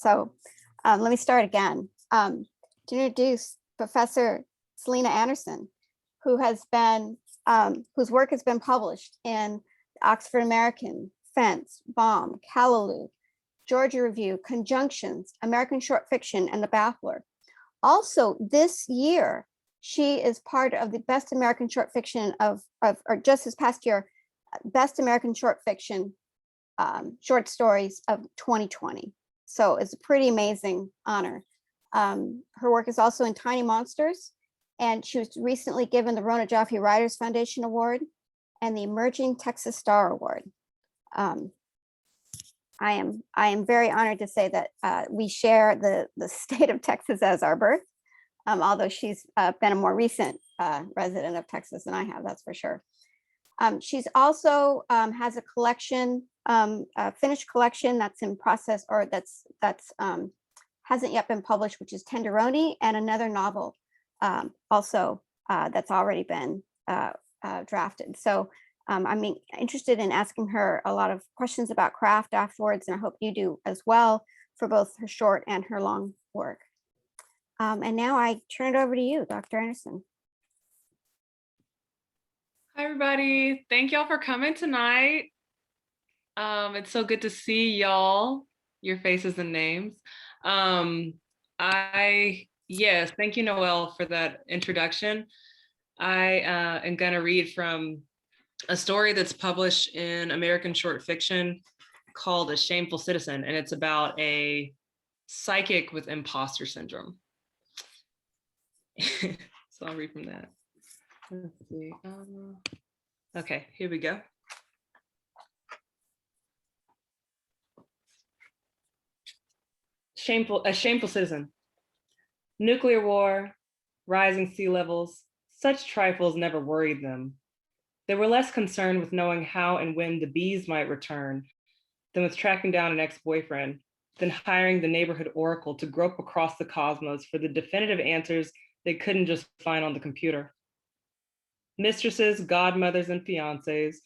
So let me start again. To introduce Professor Selena Anderson, who has been, whose work has been published in Oxford American, Fence, Baum, Callaloo, Georgia Review, Conjunctions, American Short Fiction, and The Baffler. Also this year, she is part of the Best American Short Fiction or just this past year, Best American Short Fiction short stories of 2020. So it's a pretty amazing honor. Her work is also in Tiny Monsters, and she was recently given the Rona Jaffe Writers Foundation Award and the Emerging Texas Star Award. I am very honored to say that we share the state of Texas as our birth, although she's been a more recent resident of Texas than I have, that's for sure. She's also has a collection, a finished collection that's in process, or that's hasn't yet been published, which is Tenderoni, and another novel also that's already been drafted. So I'm interested in asking her a lot of questions about craft afterwards, and I hope you do as well for both her short and her long work. And now I turn it over to you, Dr. Anderson. Hi, everybody. Thank y'all for coming tonight. It's so good to see y'all, your faces and names. Yes, thank you, Noelle, for that introduction. I am going to read from a story that's published in American Short Fiction called A Shameful Citizen, and it's about a psychic with imposter syndrome. So I'll read from that. Let's see. Okay, here we go. A shameful citizen. Nuclear war, rising sea levels, such trifles never worried them. They were less concerned with knowing how and when the bees might return than with tracking down an ex-boyfriend, than hiring the neighborhood oracle to grope across the cosmos for the definitive answers they couldn't just find on the computer. Mistresses, godmothers, and fiancés,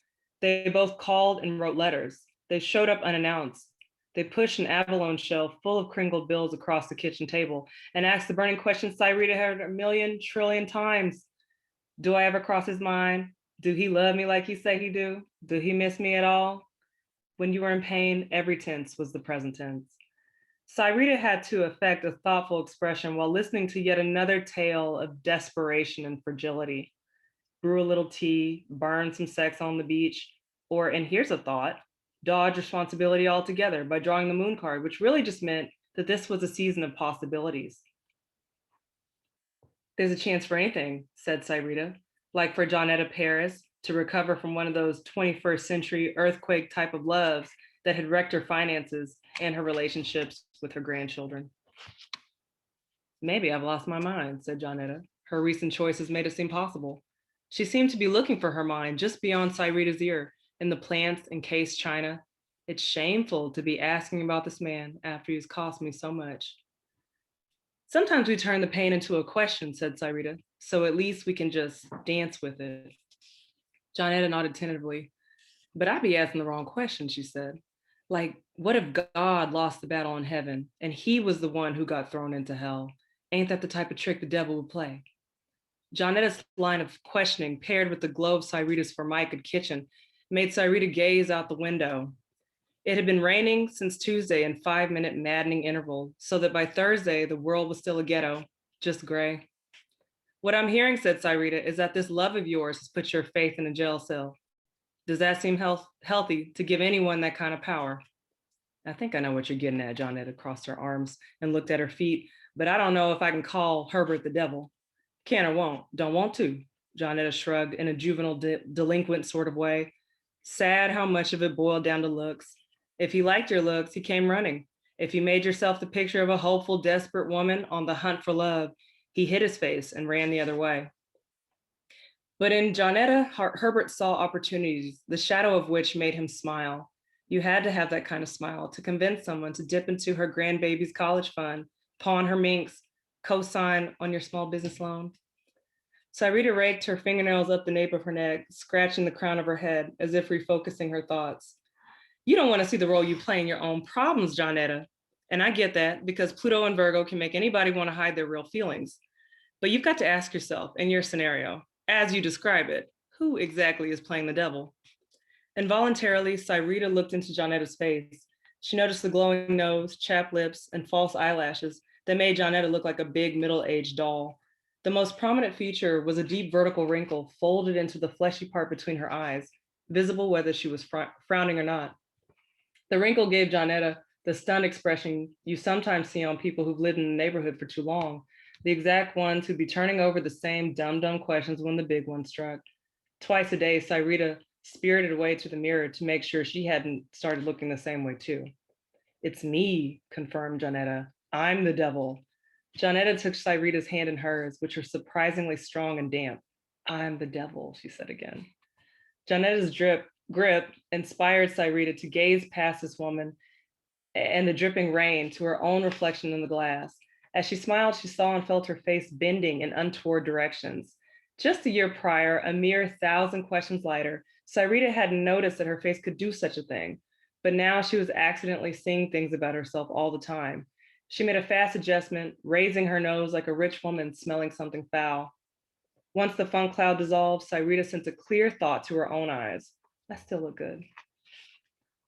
they both called and wrote letters. They showed up unannounced. They pushed an abalone shell full of crinkled bills across the kitchen table and asked the burning question Cyrita heard a million trillion times. Do I ever cross his mind? Do he love me like he say he do? Do he miss me at all? When you were in pain, every tense was the present tense. Cyrita had to affect a thoughtful expression while listening to yet another tale of desperation and fragility. Brew a little tea, burn some sex on the beach, or, and here's a thought, dodge responsibility altogether by drawing the moon card, which really just meant that this was a season of possibilities. There's a chance for anything, said Cyrita, like for Johnetta Paris to recover from one of those 21st century earthquake type of loves that had wrecked her finances and her relationships with her grandchildren. Maybe I've lost my mind, said Johnetta. Her recent choices made it seem possible. She seemed to be looking for her mind just beyond Cyrita's ear, in the plants and case china. It's shameful to be asking about this man after he's cost me so much. Sometimes we turn the pain into a question, said Cyrita, so at least we can just dance with it. Johnetta nodded tentatively. But I'd be asking the wrong question, she said. Like, what if God lost the battle in heaven and he was the one who got thrown into hell? Ain't that the type of trick the devil would play? Jonetta's line of questioning, paired with the glow of Cyrita's formica kitchen, made Cyrita gaze out the window. It had been raining since Tuesday in 5-minute maddening intervals, so that by Thursday, the world was still a ghetto, just gray. What I'm hearing, said Cyrita, is that this love of yours has put your faith in a jail cell. Does that seem healthy to give anyone that kind of power? I think I know what you're getting at, Johnetta crossed her arms and looked at her feet, but I don't know if I can call Herbert the devil. Can or won't, don't want to. Johnetta shrugged in a juvenile delinquent sort of way. Sad how much of it boiled down to looks. If he liked your looks, he came running. If you made yourself the picture of a hopeful, desperate woman on the hunt for love, he hid his face and ran the other way. But in Johnetta, Herbert saw opportunities, the shadow of which made him smile. You had to have that kind of smile to convince someone to dip into her grandbaby's college fund, pawn her minks, co-sign on your small business loan. Cyrita raked her fingernails up the nape of her neck, scratching the crown of her head as if refocusing her thoughts. You don't want to see the role you play in your own problems, Johnetta. And I get that because Pluto and Virgo can make anybody want to hide their real feelings. But you've got to ask yourself in your scenario, as you describe it, who exactly is playing the devil? Involuntarily, Cyrita looked into Jonetta's face. She noticed the glowing nose, chapped lips, and false eyelashes that made Jonetta look like a big middle-aged doll. The most prominent feature was a deep vertical wrinkle folded into the fleshy part between her eyes, visible whether she was frowning or not. The wrinkle gave Jonetta the stunned expression you sometimes see on people who've lived in the neighborhood for too long, the exact ones who'd be turning over the same dumb questions when the big one struck. Twice a day, Cyrita spirited away to the mirror to make sure she hadn't started looking the same way too. It's me, confirmed Jonetta. I'm the devil. Jonetta took Cyrita's hand in hers, which were surprisingly strong and damp. I'm the devil, she said again. Jonetta's grip inspired Cyrita to gaze past this woman and the dripping rain to her own reflection in the glass. As she smiled, she saw and felt her face bending in untoward directions. Just a year prior, a mere 1,000 questions lighter, Cyrita hadn't noticed that her face could do such a thing, but now she was accidentally seeing things about herself all the time. She made a fast adjustment, raising her nose like a rich woman smelling something foul. Once the funk cloud dissolved, Cyrita sent a clear thought to her own eyes. I still look good.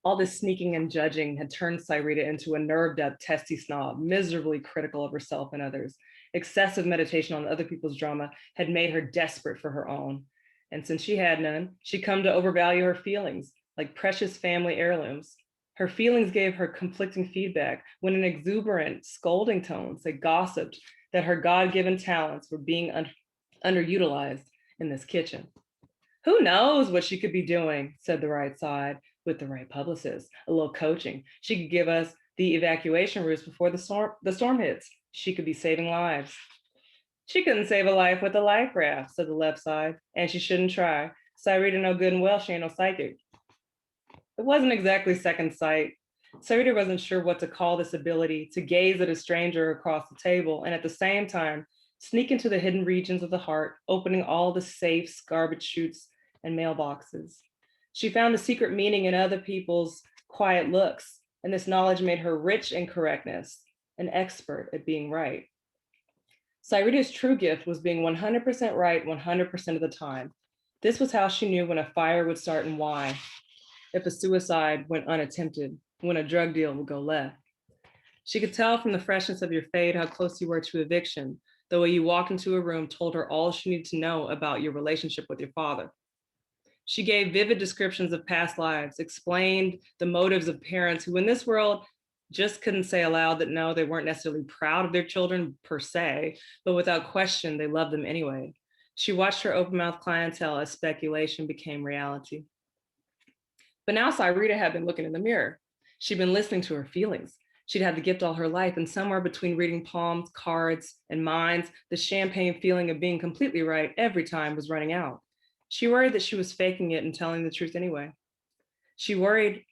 All this sneaking and judging had turned Cyrita into a nerved up, testy snob, miserably critical of herself and others. Excessive meditation on other people's drama had made her desperate for her own. And since she had none, she'd come to overvalue her feelings, like precious family heirlooms. Her feelings gave her conflicting feedback when in exuberant, scolding tones, they gossiped that her God-given talents were being underutilized in this kitchen. Who knows what she could be doing, said the right side, with the right publicist, a little coaching. She could give us the evacuation routes before the storm hits. She could be saving lives. She couldn't save a life with a life raft, said the left side, and she shouldn't try. Cyrita know good and well she ain't no psychic. It wasn't exactly second sight. Cyrita wasn't sure what to call this ability to gaze at a stranger across the table and at the same time sneak into the hidden regions of the heart, opening all the safes, garbage chutes, and mailboxes. She found a secret meaning in other people's quiet looks, and this knowledge made her rich in correctness, an expert at being right. Cyrita's true gift was being 100% right 100% of the time. This was how she knew when a fire would start and why, if a suicide went unattempted, when a drug deal would go left. She could tell from the freshness of your fade how close you were to eviction. The way you walked into a room told her all she needed to know about your relationship with your father. She gave vivid descriptions of past lives, explained the motives of parents who in this world just couldn't say aloud that no, they weren't necessarily proud of their children per se, but without question, they loved them anyway. She watched her open mouth clientele as speculation became reality. But now Cyrita had been looking in the mirror. She'd been listening to her feelings. She'd had the gift all her life, and somewhere between reading palms, cards, and minds, the champagne feeling of being completely right every time was running out. She worried that she was faking it and telling the truth anyway. She worried,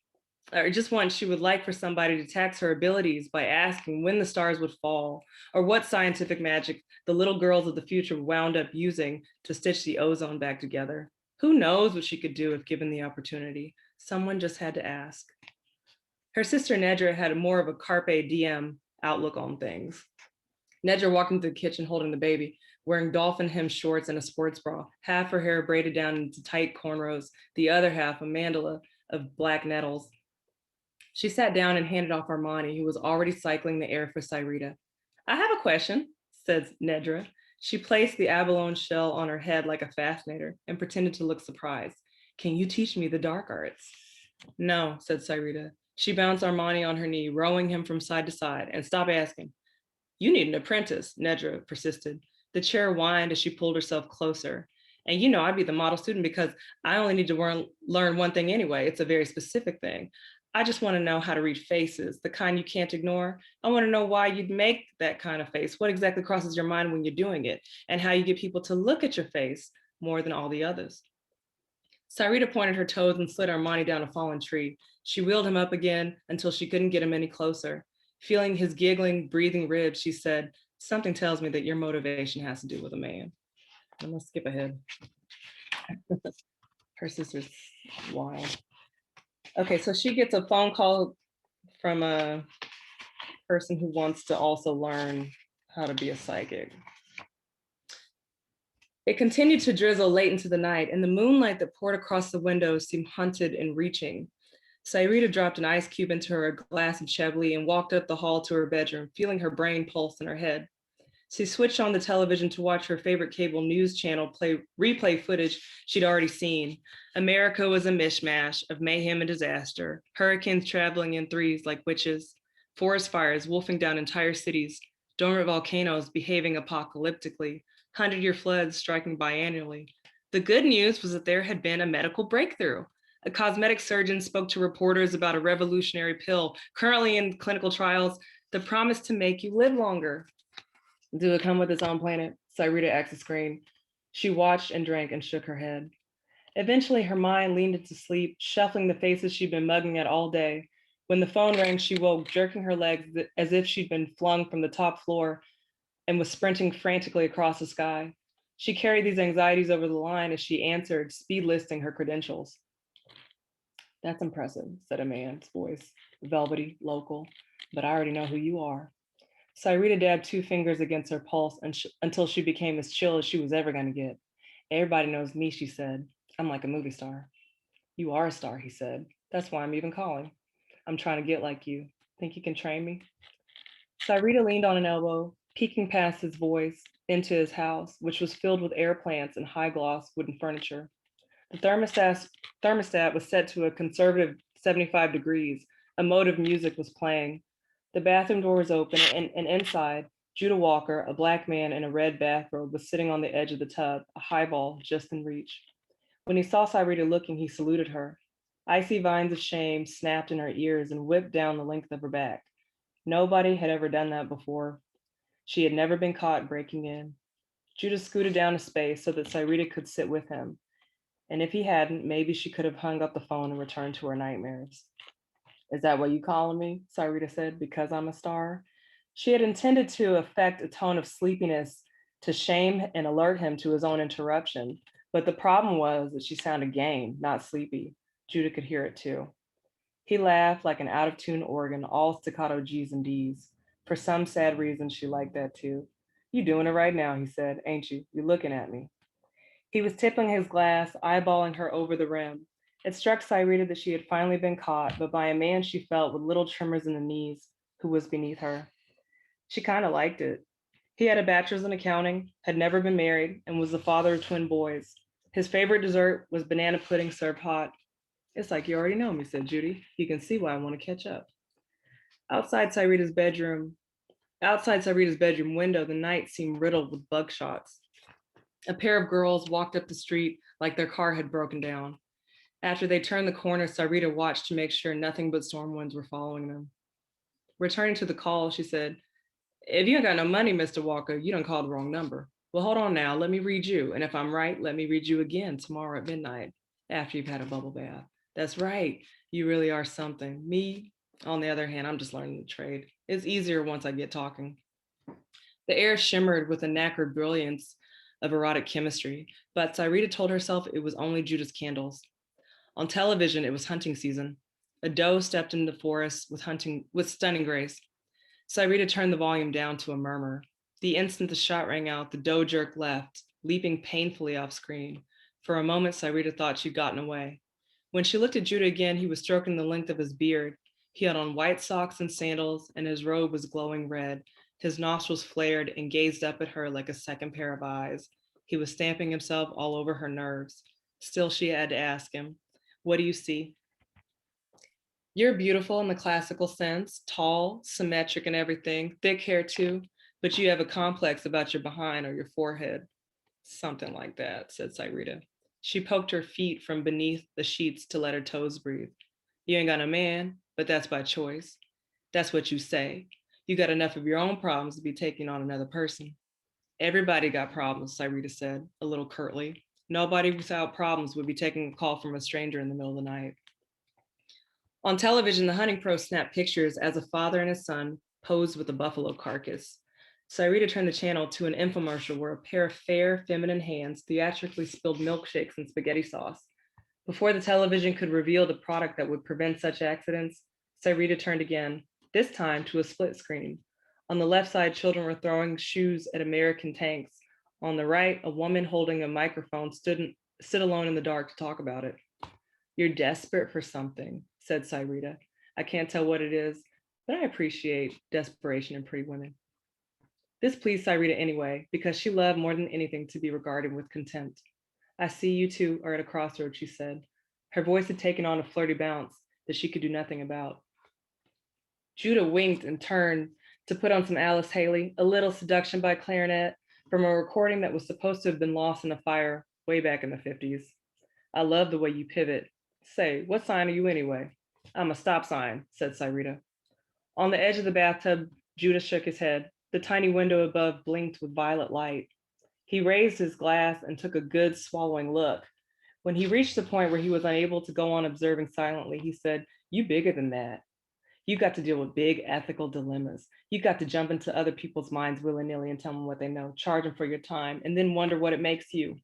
or just once, she would like for somebody to tax her abilities by asking when the stars would fall, or what scientific magic the little girls of the future wound up using to stitch the ozone back together. Who knows what she could do if given the opportunity? Someone just had to ask. Her sister Nedra had more of a carpe diem outlook on things. Nedra walked into the kitchen holding the baby, wearing dolphin hem shorts and a sports bra, half her hair braided down into tight cornrows, the other half a mandala of black nettles. She sat down and handed off Armani, who was already cycling the air for Cyrita. I have a question, said Nedra. She placed the abalone shell on her head like a fascinator and pretended to look surprised. Can you teach me the dark arts? No, said Cyrita. She bounced Armani on her knee, rowing him from side to side, and stopped asking. You need an apprentice, Nedra persisted. The chair whined as she pulled herself closer. And you know, I'd be the model student because I only need to learn one thing anyway. It's a very specific thing. I just want to know how to read faces, the kind you can't ignore. I want to know why you'd make that kind of face, what exactly crosses your mind when you're doing it, and how you get people to look at your face more than all the others. Cyrita pointed her toes and slid Armani down a fallen tree. She wheeled him up again until she couldn't get him any closer. Feeling his giggling, breathing ribs, she said, something tells me that your motivation has to do with a man. I'm gonna skip ahead. Her sister's wild. Okay, so she gets a phone call from person who wants to also learn how to be a psychic. It continued to drizzle late into the night, and the moonlight that poured across the window seemed hunted and reaching. Sairita dropped an ice cube into her glass of Chablis and walked up the hall to her bedroom, feeling her brain pulse in her head. She switched on the television to watch her favorite cable news channel replay footage she'd already seen. America was a mishmash of mayhem and disaster, hurricanes traveling in threes like witches, forest fires wolfing down entire cities, dormant volcanoes behaving apocalyptically, 100-year floods striking biannually. The good news was that there had been a medical breakthrough. A cosmetic surgeon spoke to reporters about a revolutionary pill currently in clinical trials that promised to make you live longer. Do it come with its own planet? Sairita asked the screen. She watched and drank and shook her head. Eventually, her mind leaned into sleep, shuffling the faces she'd been mugging at all day. When the phone rang, she woke, jerking her legs as if she'd been flung from the top floor and was sprinting frantically across the sky. She carried these anxieties over the line as she answered, speed listing her credentials. That's impressive, said a man's voice, velvety, local, but I already know who you are. Sairita dabbed 2 fingers against her pulse until she became as chill as she was ever going to get. Everybody knows me, she said. I'm like a movie star. You are a star, he said. That's why I'm even calling. I'm trying to get like you. Think you can train me? Sairita leaned on an elbow, peeking past his voice into his house, which was filled with air plants and high gloss wooden furniture. The thermostat was set to a conservative 75 degrees. A mode of music was playing. The bathroom door was open, and inside, Judah Walker, a Black man in a red bathrobe, was sitting on the edge of the tub, a highball just in reach. When he saw Sairita looking, he saluted her. Icy vines of shame snapped in her ears and whipped down the length of her back. Nobody had ever done that before. She had never been caught breaking in. Judah scooted down a space so that Sairita could sit with him. And if he hadn't, maybe she could have hung up the phone and returned to her nightmares. Is that what you calling me? Sairita said, because I'm a star. She had intended to affect a tone of sleepiness to shame and alert him to his own interruption. But the problem was that she sounded game, not sleepy. Judah could hear it too. He laughed like an out-of-tune organ, all staccato G's and D's. For some sad reason, she liked that too. You doing it right now, he said, ain't you? You looking at me. He was tipping his glass, eyeballing her over the rim. It struck Sairita that she had finally been caught, but by a man she felt with little tremors in the knees, who was beneath her. She kind of liked it. He had a bachelor's in accounting, had never been married, and was the father of twin boys. His favorite dessert was banana pudding served hot. It's like you already know me, said Judy. You can see why I want to catch up. Outside Sairita's bedroom, Outside Sairita's bedroom window, the night seemed riddled with bugshots. A pair of girls walked up the street like their car had broken down. After they turned the corner, Sairita watched to make sure nothing but storm winds were following them. Returning to the call, she said, if you ain't got no money, Mr. Walker, you done called the wrong number. Well, hold on now, let me read you. And if I'm right, let me read you again tomorrow at midnight after you've had a bubble bath. That's right, you really are something. Me, on the other hand, I'm just learning the trade. It's easier once I get talking. The air shimmered with a nacred brilliance of erotic chemistry, but Sairita told herself it was only Judah's candles. On television, it was hunting season. A doe stepped into the forest with stunning grace. Sairita turned the volume down to a murmur. The instant the shot rang out, the doe jerked left, leaping painfully off screen. For a moment, Sairita thought she'd gotten away. When she looked at Judah again, he was stroking the length of his beard. He had on white socks and sandals, and his robe was glowing red. His nostrils flared and gazed up at her like a second pair of eyes. He was stamping himself all over her nerves. Still, she had to ask him, what do you see? You're beautiful in the classical sense, tall, symmetric and everything, thick hair too, but you have a complex about your behind or your forehead. Something like that, said Sairita. She poked her feet from beneath the sheets to let her toes breathe. You ain't got a man, but that's by choice. That's what you say. You got enough of your own problems to be taking on another person. Everybody got problems, Sairita said, a little curtly. Nobody without problems would be taking a call from a stranger in the middle of the night. On television, the hunting pro snapped pictures as a father and his son posed with a buffalo carcass. Sairita turned the channel to an infomercial where a pair of fair, feminine hands theatrically spilled milkshakes and spaghetti sauce. Before the television could reveal the product that would prevent such accidents, Sairita turned again. this time to a split screen. On the left side, children were throwing shoes at American tanks. On the right, a woman holding a microphone stood alone in the dark to talk about it. You're desperate for something, said Cyrita. I can't tell what it is, but I appreciate desperation in pretty women. This pleased Cyrita anyway, because she loved more than anything to be regarded with contempt. I see you two are at a crossroads, she said. Her voice had taken on a flirty bounce that she could do nothing about. Judah winked and turned to put on some Alice Haley, A Little Seduction by Clarinet, from a recording that was supposed to have been lost in a fire way back in the 50s. I love the way you pivot. Say, what sign are you anyway? I'm a stop sign, said Cyrita. On the edge of the bathtub, Judah shook his head. The tiny window above blinked with violet light. He raised his glass and took a good swallowing look. When he reached the point where he was unable to go on observing silently, he said, "You bigger than that. You got to deal with big ethical dilemmas. You got to jump into other people's minds willy-nilly and tell them what they know, charge them for your time, and then wonder what it makes you.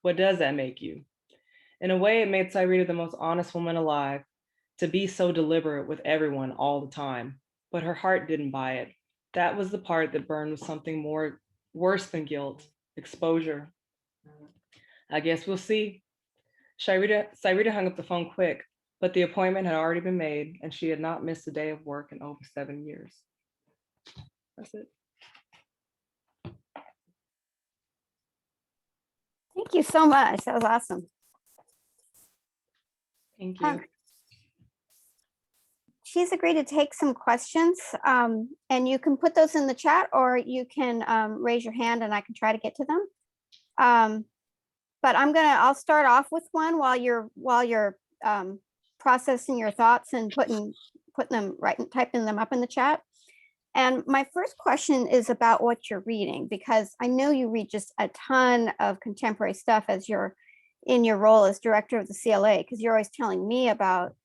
What does that make you?" In a way, it made Cyrita the most honest woman alive, to be so deliberate with everyone all the time. But her heart didn't buy it. That was the part that burned with something more worse than guilt, exposure. I guess we'll see. Cyrita hung up the phone quick, but the appointment had already been made and she had not missed a day of work in over 7 years. That's it. Thank you so much. That was awesome. Thank you. She's agreed to take some questions, and you can put those in the chat, or you can raise your hand and I can try to get to them. But I'll start off with one while you're processing your thoughts and putting them right and typing them up in the chat. And my first question is about what you're reading, because I know you read just a ton of contemporary stuff as you're in your role as director of the CLA, because you're always telling me about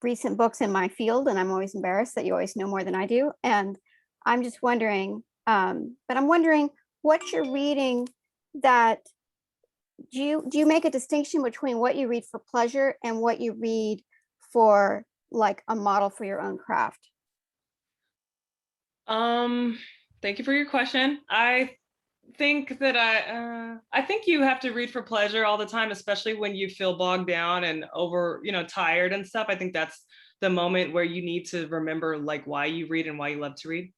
recent books in my field, and I'm always embarrassed that you always know more than I do. And I'm just wondering, but I'm wondering what you're reading. That do you make a distinction between what you read for pleasure and what you read for like a model for your own craft? Thank you for your question. I think that I think you have to read for pleasure all the time, especially when you feel bogged down and tired and stuff. I think that's the moment where you need to remember like why you read and why you love to read.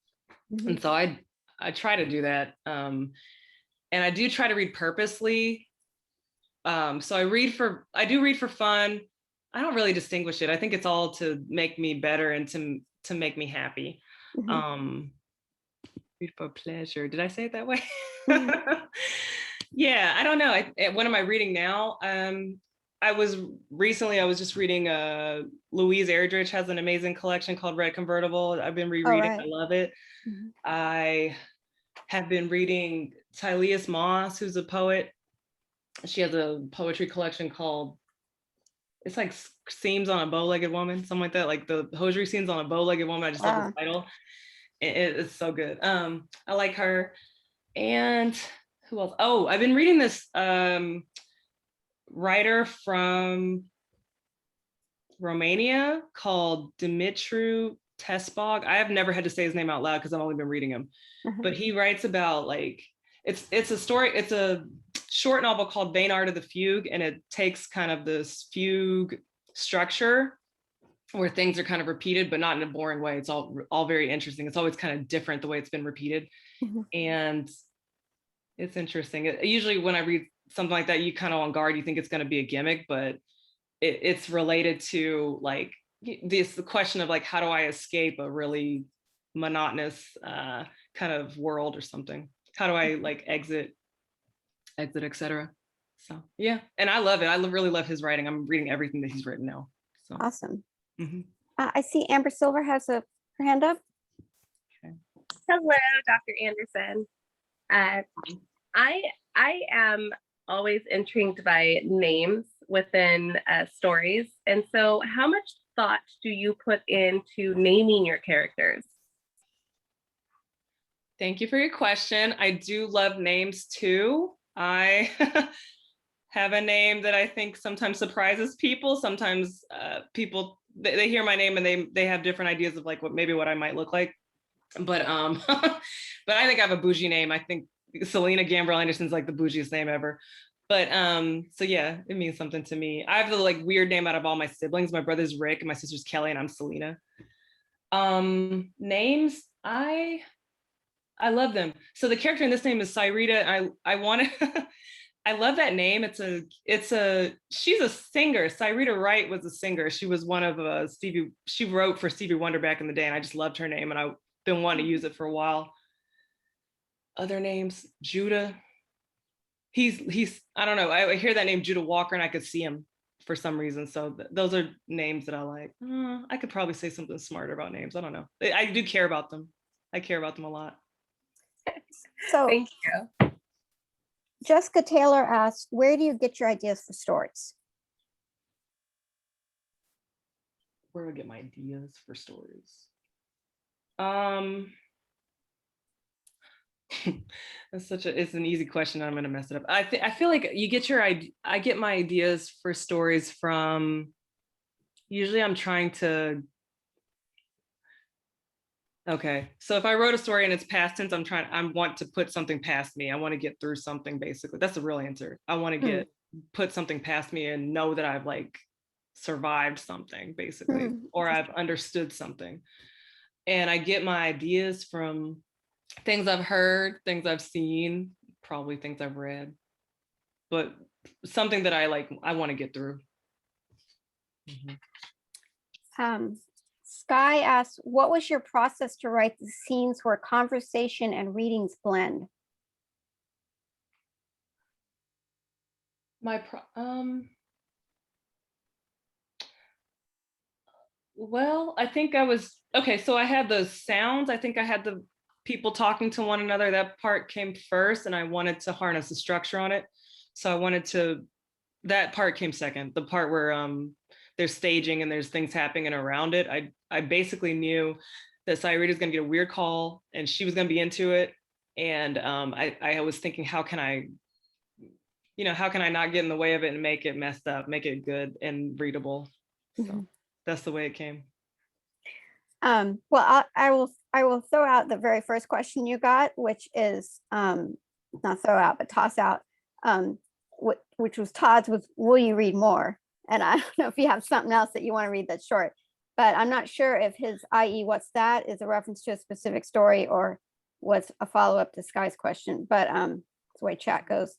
Mm-hmm. And so I try to do that. And I do try to read purposely. So I do read for fun. I don't really distinguish it. I think it's all to make me better and to make me happy. Mm-hmm. Read for pleasure. Did I say it that way? Mm-hmm. Yeah, I don't know. What am I reading now? I was just reading Louise Airdrich has an amazing collection called Red Convertible. I've been rereading. Oh, right. I love it. Mm-hmm. I have been reading Tylius Moss, who's a poet. She has a poetry collection called, it's like Seams on a Bow-Legged Woman, something like that, like the hosiery scenes on a bow-legged woman. I just love the title. It's so good. I like her. And who else? Oh, I've been reading this writer from Romania called Dumitru Tespog. I have never had to say his name out loud because I've only been reading him. But he writes about like, it's a story, it's a short novel called Vain Art of the Fugue, and it takes kind of this fugue structure where things are kind of repeated, but not in a boring way. It's all very interesting. It's always kind of different the way it's been repeated. Mm-hmm. And it's interesting. Usually when I read something like that, you kind of on guard, you think it's going to be a gimmick, but it's related to like the question of like, how do I escape a really monotonous kind of world or something? How do I like exit, etc. So yeah, and I love it. I really love his writing. I'm reading everything that he's written now. So awesome. Mm-hmm. I see Amber Silver has her hand up. Okay. Hello, Dr. Anderson. I am always intrigued by names within stories, and so how much thought do you put into naming your characters? Thank you for your question. I do love names too. I have a name that I think sometimes surprises people. Sometimes people they hear my name and they have different ideas of like what I might look like. But but I think I have a bougie name. I think Selena Gambrell Anderson's like the bougiest name ever. But so yeah, it means something to me. I have the like weird name out of all my siblings. My brother's Rick and my sister's Kelly and I'm Selena. Names, I love them. So the character in this name is Cyrita. I want to I love that name. She's a singer. Cyrita Wright was a singer. She was one of she wrote for Stevie Wonder back in the day, and I just loved her name, and I've been wanting to use it for a while. Other names, Judah. He's I don't know. I hear that name Judah Walker, and I could see him for some reason. So those are names that I like. I could probably say something smarter about names. I don't know. I do care about them. I care about them a lot. So Thank you. Jessica Taylor asks, where do you get your ideas for stories? Where do I get my ideas for stories? It's an easy question. I'm gonna mess it up. I feel like you get I get my ideas for stories from, usually I'm trying to, okay, so if I wrote a story and it's past tense, I want to put something past me. I want to get through something, basically. That's the real answer. I want to put something past me and know that I've like survived something, basically, or I've understood something. And I get my ideas from things I've heard, things I've seen, probably things I've read, but something that I want to get through. Sky asks, what was your process to write the scenes where conversation and readings blend? Well, I think I was, okay, so I had the sounds. I think I had the people talking to one another. That part came first, and I wanted to harness the structure on it. So that part came second. The part where there's staging and there's things happening around it. I basically knew that Cyrita's gonna get a weird call and she was gonna be into it. And I was thinking, how can I not get in the way of it and make it messed up, make it good and readable. So that's the way it came. Well, I will throw out the very first question you got, which is not throw out, but toss out, which was Todd's was, will you read more? And I don't know if you have something else that you want to read that's short, but I'm not sure if his i.e. what's that is a reference to a specific story or was a follow-up to Sky's question, but it's the way chat goes.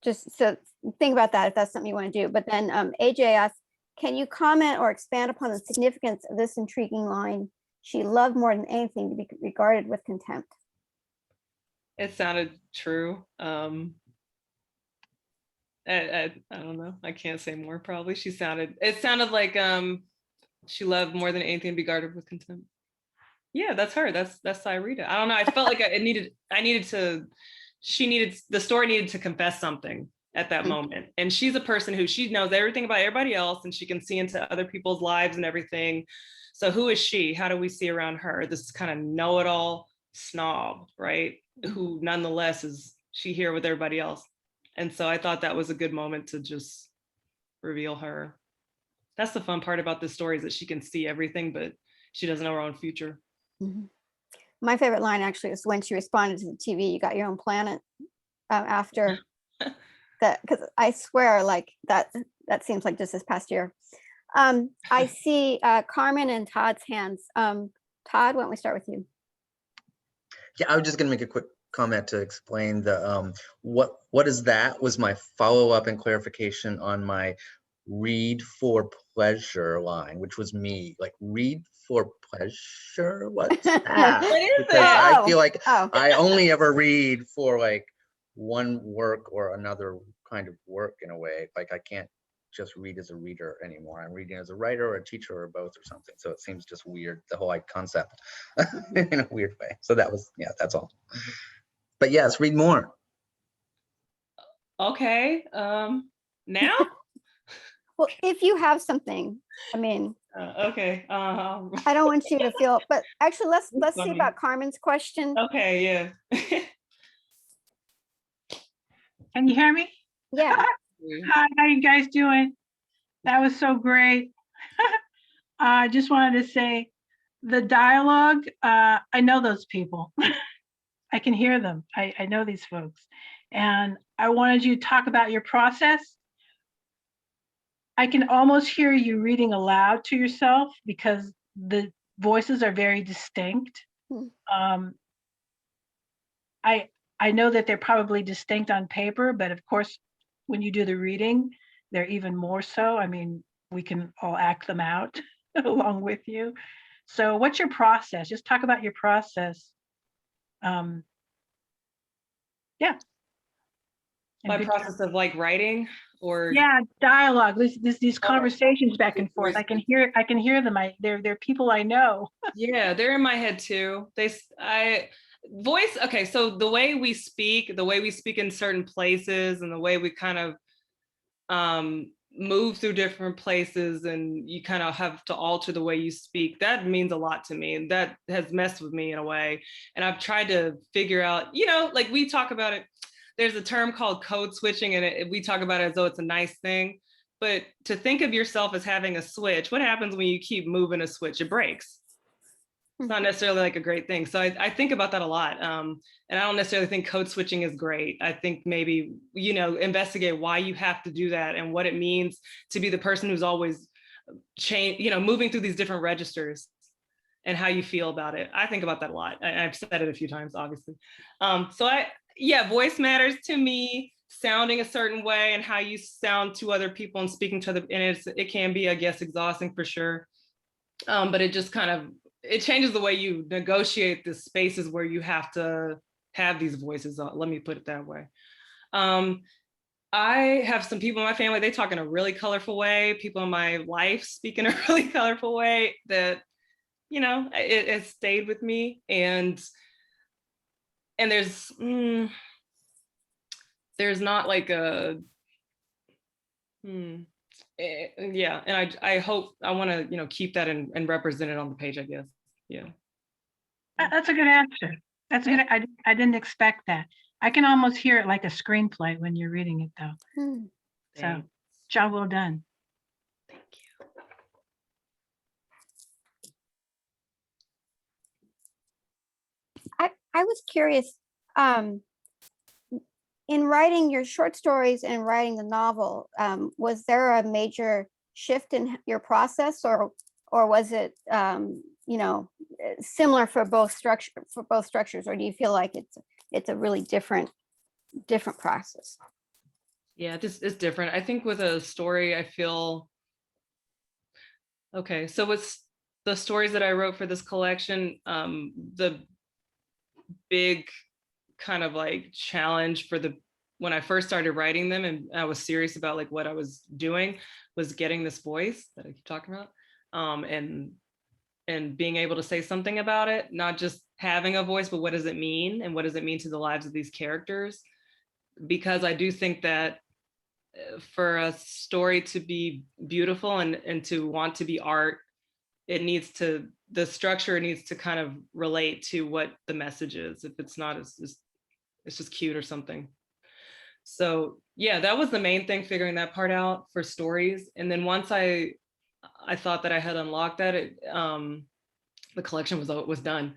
Just so think about that if that's something you want to do. But then AJ asks, can you comment or expand upon the significance of this intriguing line? She loved more than anything to be regarded with contempt. It sounded true. I don't know. I can't say more probably. It sounded like she loved more than anything to be regarded with contempt. Yeah, that's her. That's Cyrita. I don't know. I felt like the story needed to confess something at that moment. And she's a person who she knows everything about everybody else and she can see into other people's lives and everything. So who is she? How do we see around her? This kind of know-it-all snob, right? Who nonetheless is she here with everybody else. And so I thought that was a good moment to just reveal her. That's the fun part about this story is that she can see everything, but she doesn't know her own future. My favorite line actually is when she responded to the TV, you got your own planet, after that, because I swear like that seems like just this past year. I see Carmen and Todd's hands. Todd, why don't we start with you? Yeah, I was just gonna make a quick comment to explain the what is that was my follow-up and clarification on my read for pleasure line, which was me, like read for pleasure. What's that? What is because that? I feel like I only ever read for like one work or another kind of work in a way. Like I can't just read as a reader anymore. I'm reading as a writer or a teacher or both or something. So it seems just weird, the whole like concept in a weird way. So that was, yeah, that's all. But yes, read more. Okay. Now? Well, if you have something, I mean, okay. I don't want you to feel, but actually let's see about Carmen's question. Okay, yeah. Can you hear me? Yeah. Hi, how you guys doing? That was so great. I just wanted to say the dialogue, I know those people. I can hear them. I know these folks. And I wanted you to talk about your process. I can almost hear you reading aloud to yourself because the voices are very distinct. Hmm. Um, I know that they're probably distinct on paper, but of course, when you do the reading, they're even more so. I mean, we can all act them out along with you. So what's your process? Just talk about your process. Yeah. And My good- process of like writing or Yeah, dialogue, these Oh, conversations back and forth. I can hear them. They're people I know. yeah, they're in my head too. Voice, okay, so the way we speak in certain places and the way we kind of move through different places and you kind of have to alter the way you speak, that means a lot to me. And that has messed with me in a way. And I've tried to figure out, like we talk about it, there's a term called code switching and we talk about it as though it's a nice thing. But to think of yourself as having a switch, what happens when you keep moving a switch? It breaks. It's not necessarily like a great thing. So I think about that a lot. And I don't necessarily think code switching is great. I think maybe, investigate why you have to do that and what it means to be the person who's always moving through these different registers and how you feel about it. I think about that a lot. I've said it a few times, obviously. Voice matters to me, sounding a certain way and how you sound to other people and speaking to other, and it can be, I guess, exhausting for sure. But it just kind of, it changes the way you negotiate the spaces where you have to have these voices. Let me put it that way. I have some people in my family, they talk in a really colorful way. People in my life speak in a really colorful way that, it stayed with me. And there's not like yeah. And I hope, I want to, keep that and represent it on the page, I guess. Yeah. That's a good answer. That's good. I didn't expect that. I can almost hear it like a screenplay when you're reading it though. Hmm. So Thanks. job well done. Thank you. I was curious, in writing your short stories and writing the novel, was there a major shift in your process, or was it, similar for both structures, or do you feel like it's a really different process? Yeah, it's different. I think with a story, I feel, okay, so with the stories that I wrote for this collection, the big kind of like challenge when I first started writing them and I was serious about like what I was doing, was getting this voice that I keep talking about, and being able to say something about it, not just having a voice, but what does it mean and what does it mean to the lives of these characters? Because I do think that for a story to be beautiful and to want to be art, the structure needs to kind of relate to what the message is. If it's not, it's just cute or something. So yeah, that was the main thing, figuring that part out for stories. And then once I thought that I had unlocked that, the collection was done.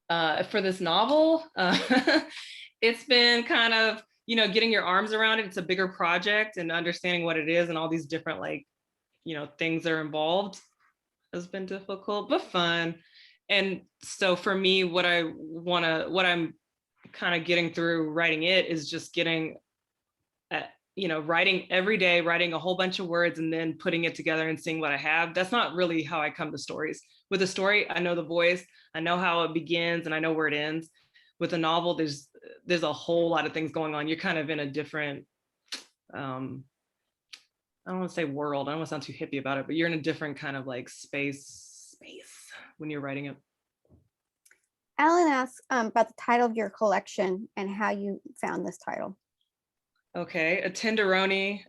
For this novel, it's been kind of, getting your arms around it. It's a bigger project and understanding what it is and all these different things that are involved has been difficult, but fun. And so for me, what I'm kind of getting through writing it is just getting writing every day, writing a whole bunch of words and then putting it together and seeing what I have. That's not really how I come to stories. With a story, I know the voice, I know how it begins, and I know where it ends. With a novel, there's a whole lot of things going on. You're kind of in a different, I don't want to say world, I don't want to sound too hippie about it, but you're in a different kind of like space when you're writing it. Alan asked about the title of your collection and how you found this title. Okay, a tenderoni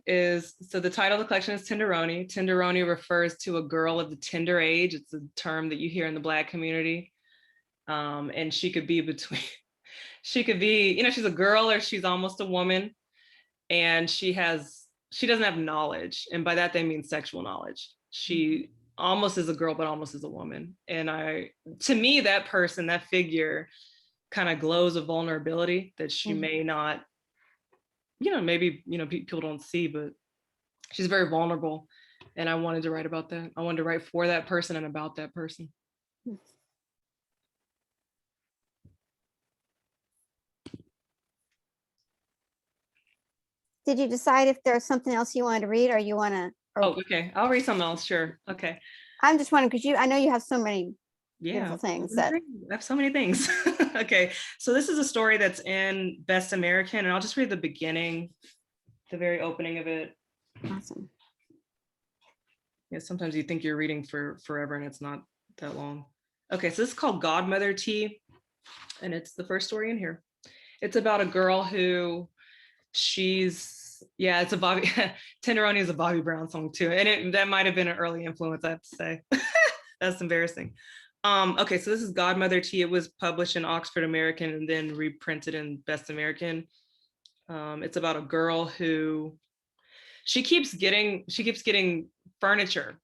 so the title of the collection is Tenderoni. Tenderoni refers to a girl of the tender age. It's a term that you hear in the Black community. And she could be she's a girl or she's almost a woman. And she doesn't have knowledge. And by that, they mean sexual knowledge. She almost is a girl, but almost is a woman. And to me, that person, that figure kind of glows of vulnerability that she may not, maybe, people don't see, but she's very vulnerable. And I wanted to write about that. I wanted to write for that person and about that person. Did you decide if there's something else you wanted to read or you want to? Oh, okay. I'll read something else. Sure. Okay. I'm just wondering because I know you have so many Yeah. beautiful things that. I have so many things. Okay. So this is a story that's in Best American, and I'll just read the beginning, the very opening of it. Awesome. Yeah, sometimes you think you're reading for forever and it's not that long. Okay, so this is called Godmother Tea, and it's the first story in here. It's about a girl who it's a Bobby, Tenderoni is a Bobby Brown song too, and that might have been an early influence, I have to say. That's embarrassing. Okay, so this is Godmother Tea. It was published in Oxford American and then reprinted in Best American. It's about a girl who she keeps getting furniture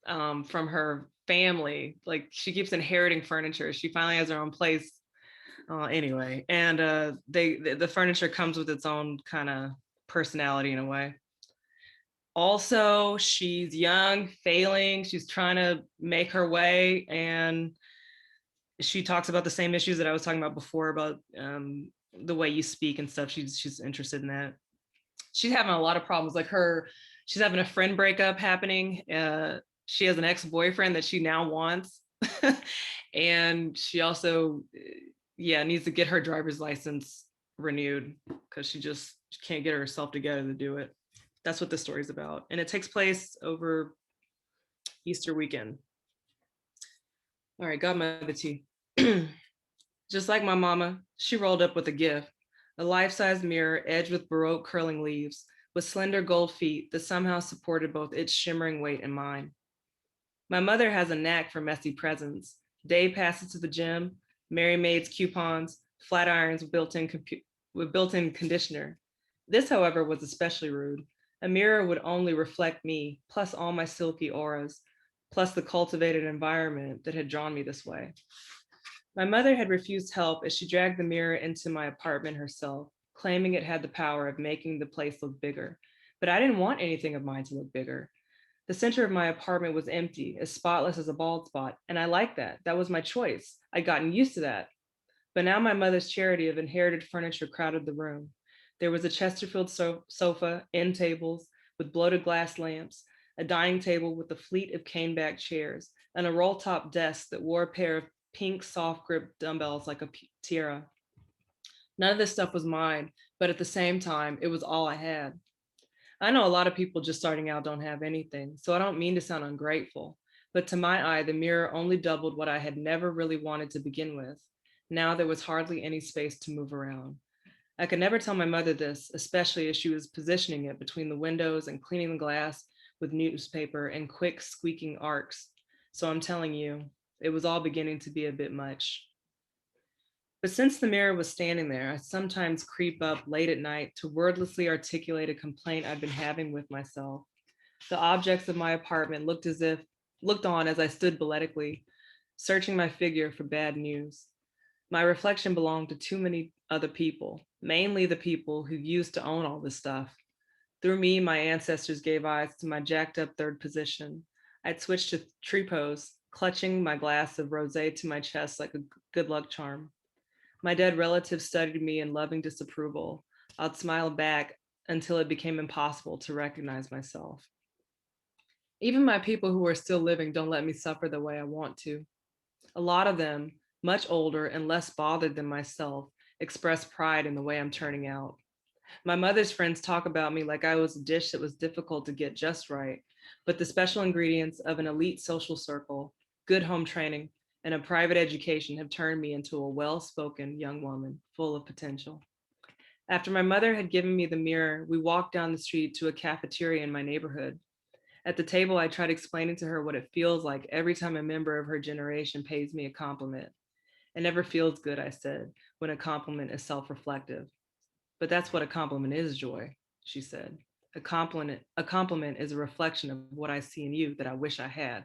from her family. Like she keeps inheriting furniture. She finally has her own place anyway, and the furniture comes with its own kind of personality in a way. Also, she's young, failing. She's trying to make her way, and she talks about the same issues that I was talking about before about the way you speak and stuff. She's interested in that. She's having a lot of problems. She's having a friend breakup happening. She has an ex-boyfriend that she now wants. And she also, needs to get her driver's license renewed because she can't get herself together to do it. That's what the story's about. And it takes place over Easter weekend. All right, Godmother Tea. Just like my mama, she rolled up with a gift, a life-size mirror edged with Baroque curling leaves, with slender gold feet that somehow supported both its shimmering weight and mine. My mother has a knack for messy presents. Day passes to the gym, Mary Maid's coupons, flat irons with built-in conditioner. This, however, was especially rude. A mirror would only reflect me, plus all my silky auras, plus the cultivated environment that had drawn me this way. My mother had refused help as she dragged the mirror into my apartment herself, claiming it had the power of making the place look bigger. But I didn't want anything of mine to look bigger. The center of my apartment was empty, as spotless as a bald spot, and I liked that. That was my choice. I'd gotten used to that. But now my mother's charity of inherited furniture crowded the room. There was a Chesterfield sofa, end tables with bloated glass lamps, a dining table with a fleet of cane-back chairs, and a roll-top desk that wore a pair of pink soft grip dumbbells like a tiara. None of this stuff was mine, but at the same time, it was all I had. I know a lot of people just starting out don't have anything, so I don't mean to sound ungrateful, but to my eye, the mirror only doubled what I had never really wanted to begin with. Now there was hardly any space to move around. I could never tell my mother this, especially as she was positioning it between the windows and cleaning the glass with newspaper and quick squeaking arcs. So I'm telling you, it was all beginning to be a bit much. But since the mirror was standing there, I sometimes creep up late at night to wordlessly articulate a complaint I'd been having with myself. The objects of my apartment looked on as I stood balletically, searching my figure for bad news. My reflection belonged to too many other people, mainly the people who used to own all this stuff. Through me, my ancestors gave eyes to my jacked up third position. I'd switched to tree pose, clutching my glass of rosé to my chest like a good luck charm. My dead relatives studied me in loving disapproval. I'd smile back until it became impossible to recognize myself. Even my people who are still living don't let me suffer the way I want to. A lot of them, much older and less bothered than myself, express pride in the way I'm turning out. My mother's friends talk about me like I was a dish that was difficult to get just right, but the special ingredients of an elite social circle, good home training, and a private education have turned me into a well-spoken young woman full of potential. After my mother had given me the mirror, we walked down the street to a cafeteria in my neighborhood. At the table, I tried explaining to her what it feels like every time a member of her generation pays me a compliment. It never feels good, I said, when a compliment is self-reflective. But that's what a compliment is, Joy, she said. A compliment is a reflection of what I see in you that I wish I had.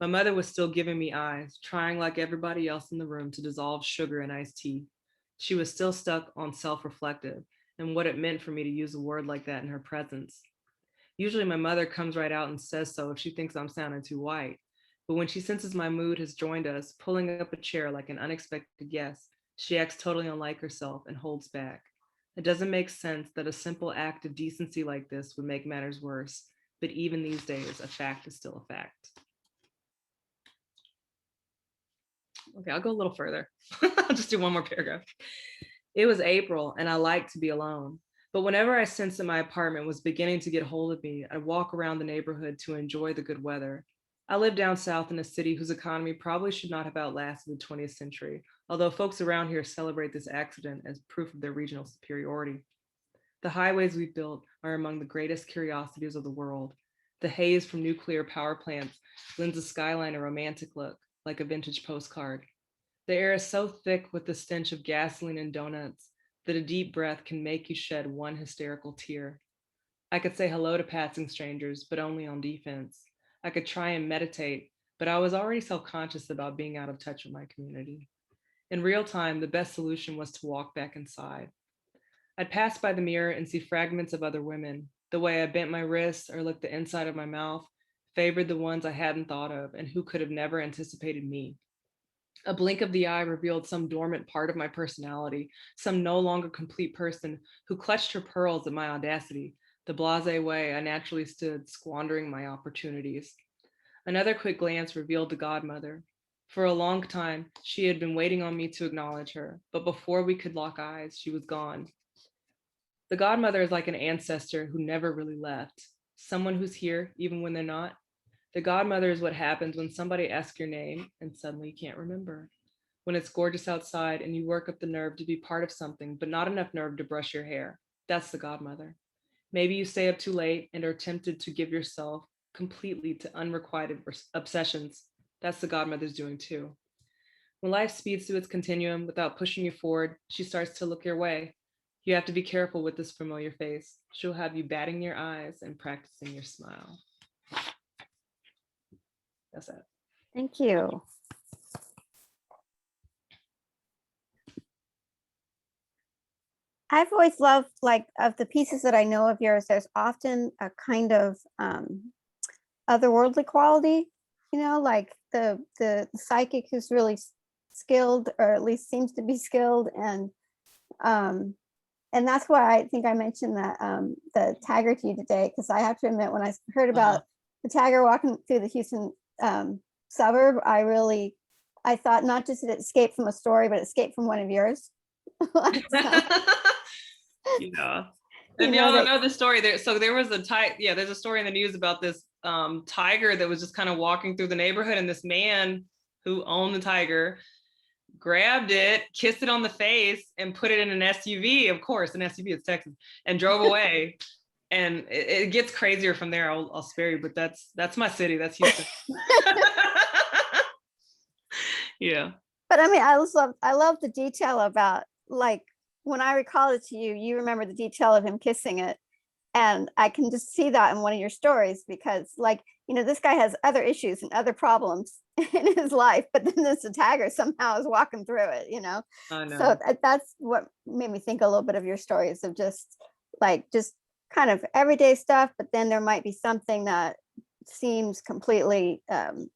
My mother was still giving me eyes, trying like everybody else in the room to dissolve sugar in iced tea. She was still stuck on self-reflective and what it meant for me to use a word like that in her presence. Usually my mother comes right out and says so if she thinks I'm sounding too white. But when she senses my mood has joined us, pulling up a chair like an unexpected guest, she acts totally unlike herself and holds back. It doesn't make sense that a simple act of decency like this would make matters worse, but even these days, a fact is still a fact. Okay, I'll go a little further. I'll just do one more paragraph. It was April and I liked to be alone. But whenever I sensed that my apartment was beginning to get hold of me, I'd walk around the neighborhood to enjoy the good weather. I live down south in a city whose economy probably should not have outlasted the 20th century, although folks around here celebrate this accident as proof of their regional superiority. The highways we've built are among the greatest curiosities of the world. The haze from nuclear power plants lends the skyline a romantic look, like a vintage postcard. The air is so thick with the stench of gasoline and donuts that a deep breath can make you shed one hysterical tear. I could say hello to passing strangers, but only on defense. I could try and meditate, but I was already self-conscious about being out of touch with my community. In real time, the best solution was to walk back inside. I'd pass by the mirror and see fragments of other women. The way I bent my wrists or looked the inside of my mouth favored the ones I hadn't thought of and who could have never anticipated me. A blink of the eye revealed some dormant part of my personality, some no longer complete person who clutched her pearls at my audacity, the blasé way I naturally stood, squandering my opportunities. Another quick glance revealed the godmother. For a long time, she had been waiting on me to acknowledge her, but before we could lock eyes, she was gone. The godmother is like an ancestor who never really left, someone who's here even when they're not. The godmother is what happens when somebody asks your name and suddenly you can't remember. When it's gorgeous outside and you work up the nerve to be part of something, but not enough nerve to brush your hair. That's the godmother. Maybe you stay up too late and are tempted to give yourself completely to unrequited obsessions. That's the godmother's doing too. When life speeds through its continuum without pushing you forward, she starts to look your way. You have to be careful with this familiar face. She'll have you batting your eyes and practicing your smile. That's it. Thank you. I've always loved, like, of the pieces that I know of yours, there's often a kind of otherworldly quality, like the psychic who's really skilled, or at least seems to be skilled, and that's why I think I mentioned that the tiger to you today, because I have to admit, when I heard about the tiger walking through the Houston suburb, I thought not just it escaped from a story, but it escaped from one of yours. Yeah. And y'all know the story there. So there was there's a story in the news about this tiger that was just kind of walking through the neighborhood, and this man who owned the tiger grabbed it, kissed it on the face, and put it in an SUV, of course, an SUV, it's Texas, and drove away. And it gets crazier from there. I'll spare you, but that's my city. That's Houston. Yeah. But I mean, I love the detail about, like, when I recall it to you, you remember the detail of him kissing it. And I can just see that in one of your stories, because, like, this guy has other issues and other problems in his life, but then this tiger somehow is walking through it, I know. So that's what made me think a little bit of your stories, of just kind of everyday stuff, but then there might be something that seems completely from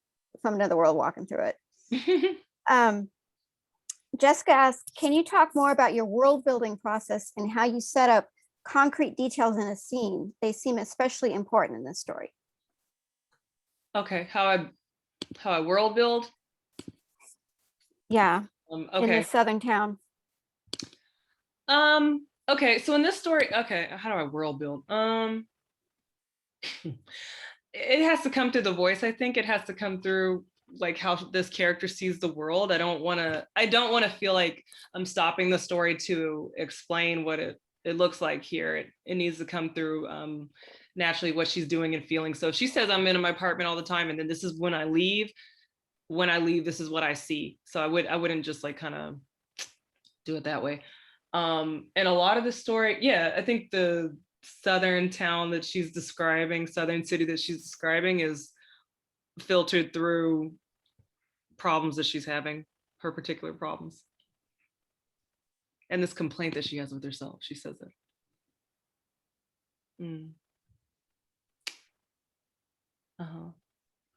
another world walking through it. Jessica asked, can you talk more about your world building process and how you set up concrete details in a scene? They seem especially important in this story. Okay, how I world build? Yeah. Okay. In the southern town. Okay, so in this story, okay, how do I world build? It has to come through the voice. I think it has to come through, like, how this character sees the world. I don't want to feel like I'm stopping the story to explain what it looks like here. It needs to come through naturally what she's doing and feeling. So if she says I'm in my apartment all the time, and then this is when I leave, this is what I see. So I wouldn't just, like, kind of do it that way. And a lot of the story, I think the southern town that she's describing, southern city that she's describing, is filtered through problems that she's having, her particular problems. And this complaint that she has with herself, she says it.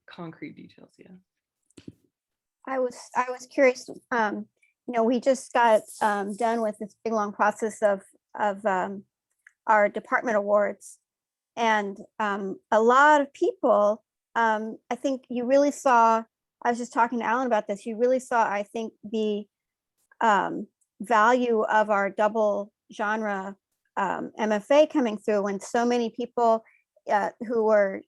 Concrete details, yeah. I was curious, we just got done with this big long process of our department awards. And a lot of people, I think you really saw, I was just talking to Alan about this, you really saw, I think, the value of our double genre MFA coming through, when so many people who were,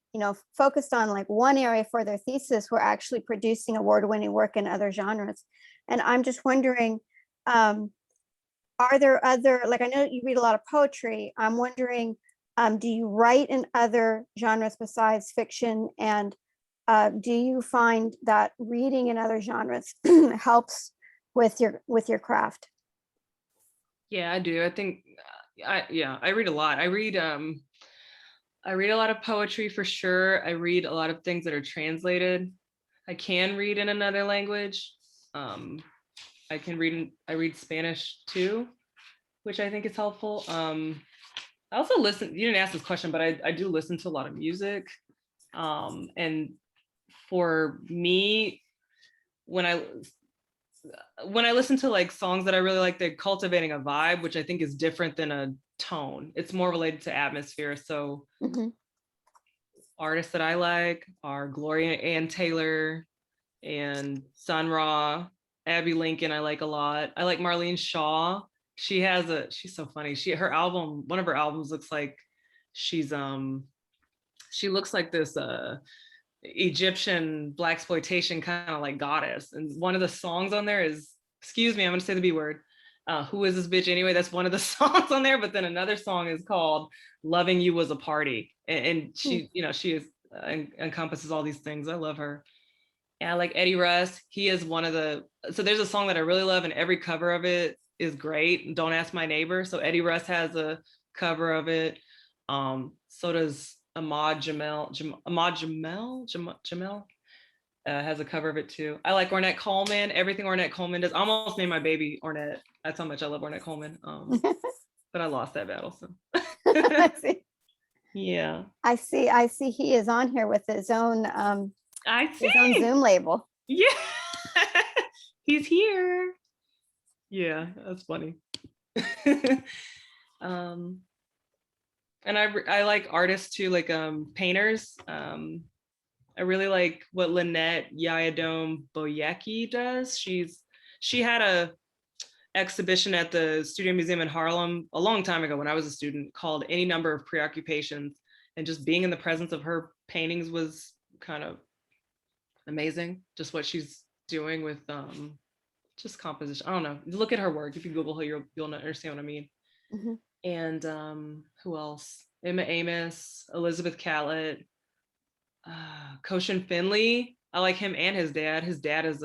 focused on like one area for their thesis were actually producing award-winning work in other genres. And I'm just wondering, are there other, like, I know you read a lot of poetry. I'm wondering, do you write in other genres besides fiction? And do you find that reading in other genres helps with your craft? Yeah, I do. I think, I read a lot. I read a lot of poetry for sure. I read a lot of things that are translated. I can read in another language. I read Spanish too, which I think is helpful. I also listen, you didn't ask this question, but I do listen to a lot of music. And for me, when I listen to like songs that I really like, they're cultivating a vibe, which I think is different than a tone. It's more related to atmosphere. So artists that I like are Gloria Ann Taylor and Sun Ra, Abby Lincoln. I like a lot. I like Marlene Shaw. She's so funny. One of her albums looks like she looks like this Egyptian blaxploitation kind of like goddess. And one of the songs on there is, excuse me, I'm gonna say the B word. Who is this bitch anyway? That's one of the songs on there. But then another song is called "Loving You Was a Party," and she, she is encompasses all these things. I love her. And I like Eddie Russ. He is one of the. So there's a song that I really love, and every cover of it is great. Don't Ask My Neighbor. So Eddie Russ has a cover of it. So does Ahmad Jamel has a cover of it too. I like Ornette Coleman. Everything Ornette Coleman does. I almost named my baby Ornette. That's how much I love Ornette Coleman. But I lost that battle. So I see. Yeah. I see. He is on here with his own his own Zoom label. Yeah. He's here. Yeah, that's funny. And I like artists too, like painters. I really like what Lynette Yayadom Boyecki does. She had a exhibition at the Studio Museum in Harlem a long time ago when I was a student, called Any Number of Preoccupations, and just being in the presence of her paintings was kind of amazing. Just what she's doing with just composition. I don't know. Look at her work. If you Google her, you'll understand what I mean. And who else? Emma Amos, Elizabeth Catlett, Koshin Finley. I like him and his dad. His dad is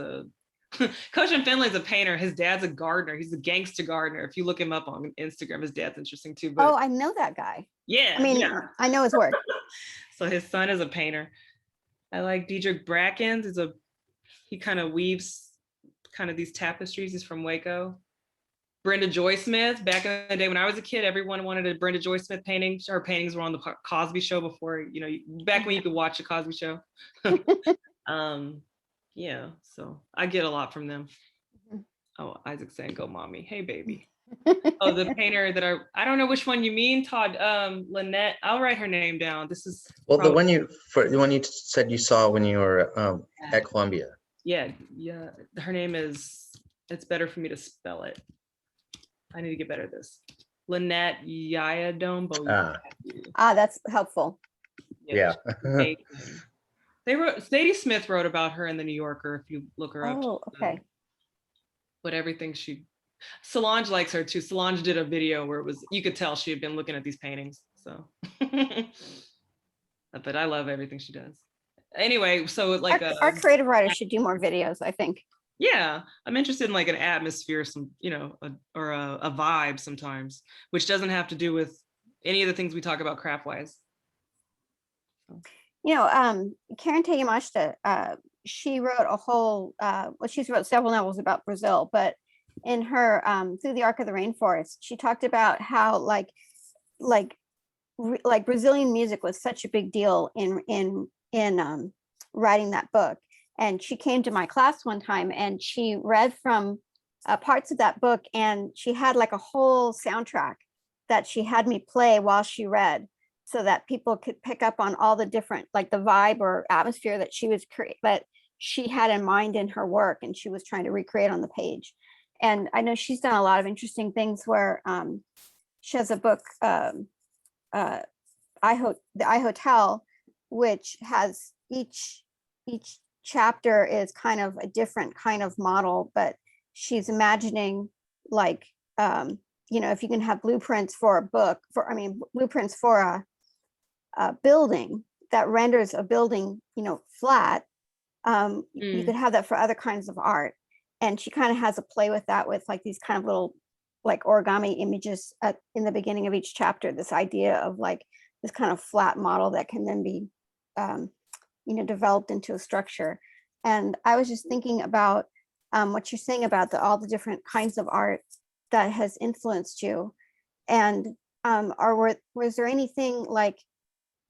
Koshin Finley's a painter. His dad's a gardener. He's a gangster gardener. If you look him up on Instagram, his dad's interesting too. But, I know that guy. Yeah. I mean, yeah. I know his work. So his son is a painter. I like Diedrich Brackens. He kind of weaves kind of these tapestries. He's from Waco. Brenda Joy Smith. Back in the day when I was a kid, everyone wanted a Brenda Joy Smith painting. Her paintings were on the Cosby Show before, back when you could watch the Cosby Show. Yeah, so I get a lot from them. Oh, Isaac saying, "Go, mommy." Hey, baby. Oh, the painter that I don't know which one you mean, Todd. Lynette. I'll write her name down. This is the one you said you saw when you were at Columbia. Yeah. Her name is. It's better for me to spell it. I need to get better at this. Lynette Yayadom Boyecki. That's helpful. Yeah. Sadie Smith wrote about her in the New Yorker, if you look her up. Oh, okay. But everything Solange likes her too. Solange did a video where you could tell she had been looking at these paintings. So, but I love everything she does. Anyway, so like our creative writers should do more videos, I think. Yeah, I'm interested in like an atmosphere, or a vibe sometimes, which doesn't have to do with any of the things we talk about craft wise. You know, Karen Yamashita, she wrote a whole, well, she's wrote several novels about Brazil, but in her Through the Arc of the Rainforest, she talked about how like Brazilian music was such a big deal in writing that book. And she came to my class one time and she read from parts of that book, and she had like a whole soundtrack that she had me play while she read, so that people could pick up on all the different, like the vibe or atmosphere that she had in mind in her work, and she was trying to recreate on the page. And I know she's done a lot of interesting things where she has a book, the I Hotel, which has each chapter is kind of a different kind of model, but she's imagining like, you know, if you can have blueprints for a book, blueprints for a building that renders a building, you know, flat, you could have that for other kinds of art. And she kind of has a play with that, with like these kind of little like origami images in the beginning of each chapter, this idea of like this kind of flat model that can then be, you know, developed into a structure. And I was just thinking about what you're saying about all the different kinds of art that has influenced you. And was there anything like,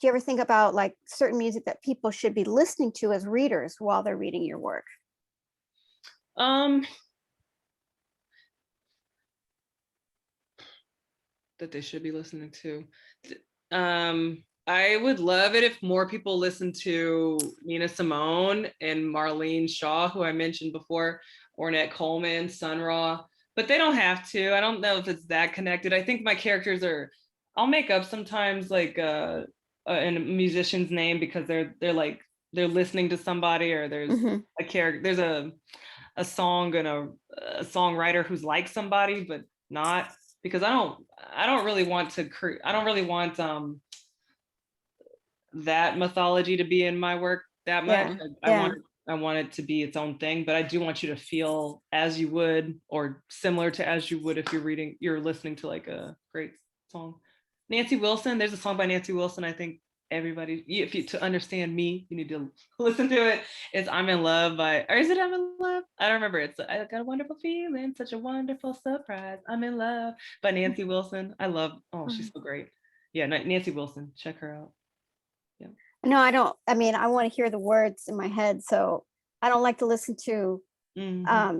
do you ever think about like certain music that people should be listening to as readers while they're reading your work? That they should be listening to. I would love it if more people listen to Nina Simone and Marlene Shaw, who I mentioned before, Ornette Coleman, Sun Ra, but they don't have to. I don't know if it's that connected. I think my characters I'll make up sometimes like a musician's name because they're listening to somebody, or there's a character, there's a song and a songwriter who's like somebody, but not, because I don't really want that mythology to be in my work that much. I want it to be its own thing, but I do want you to feel as you would, or similar to as you would if you're listening to like a great song. Nancy Wilson, there's a song by Nancy Wilson, I think everybody, to understand me, you need to listen to it. It's I'm in Love or is it I'm in Love? I don't remember. It's I got a wonderful feeling, such a wonderful surprise. I'm in Love by Nancy Wilson. She's so great. Yeah, Nancy Wilson, check her out. Yeah. No, I don't. I mean, I want to hear the words in my head, so I don't like to listen to. I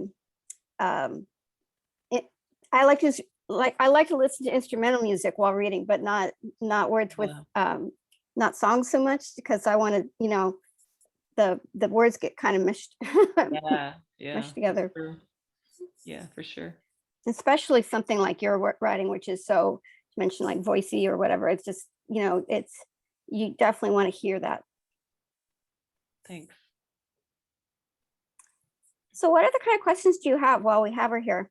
like to listen to instrumental music while reading, but not words with not songs so much, because I want to, you know, the words get kind of meshed meshed together. Yeah, for sure. Especially something like your writing, which is so, you mentioned like voicey or whatever. It's just, you know, you definitely want to hear that. Thanks. So what other kind of questions do you have while we have her here?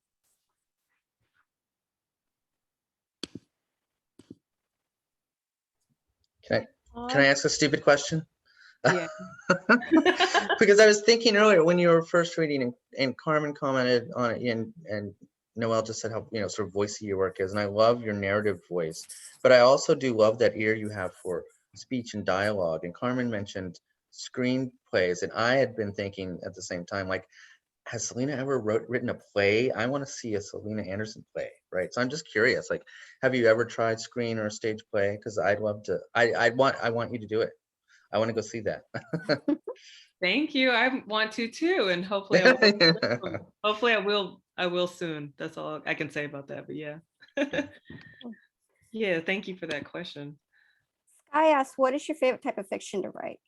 Can I ask a stupid question? Yeah. Because I was thinking earlier when you were first reading, and Carmen commented on it, and Noelle just said how, you know, sort of voicey your work is, and I love your narrative voice, but I also do love that ear you have for speech and dialogue. And Carmen mentioned screenplays, and I had been thinking at the same time, like, has Selena ever written a play? I want to see a Selena Anderson play, right? So I'm just curious, like, have you ever tried screen or stage play? Because I'd love to. I want you to do it. I want to go see that. Thank you. I want to too, and hopefully I will soon. That's all I can say about that. But yeah. Yeah, thank you for that question. Sky asks, what is your favorite type of fiction to write?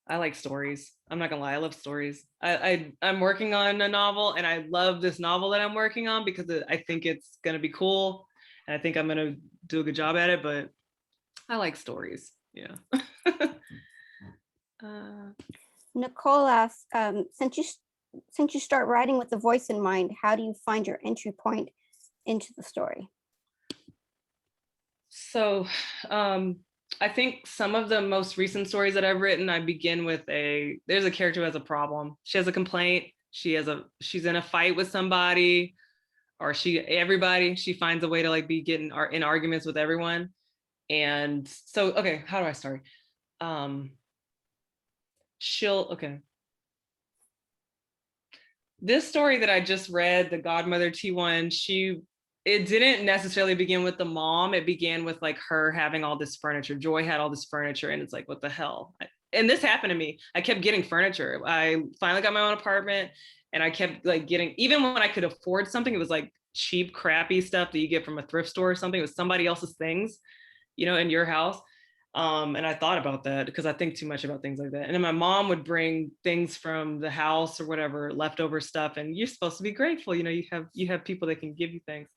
I like stories. I'm not gonna lie, I love stories. I'm working on a novel, and I love this novel that I'm working on because I think it's gonna be cool, and I think I'm gonna do a good job at it. But I like stories. Yeah. Nicole asks, since you start writing with the voice in mind, how do you find your entry point into the story? So I think some of the most recent stories that I've written, I begin with there's a character who has a problem. She has a complaint. She's in a fight with somebody. or she finds a way to like be getting in arguments with everyone. And so, okay, how do I start? Okay. This story that I just read, the Godmother T1, it didn't necessarily begin with the mom. It began with like her having all this furniture. Joy had all this furniture, and it's like, what the hell? And this happened to me. I kept getting furniture. I finally got my own apartment, and I kept like getting, even when I could afford something, it was like cheap, crappy stuff that you get from a thrift store or something. It was somebody else's things, in your house. And I thought about that because I think too much about things like that. And then my mom would bring things from the house or whatever, leftover stuff. And you're supposed to be grateful. You have people that can give you things.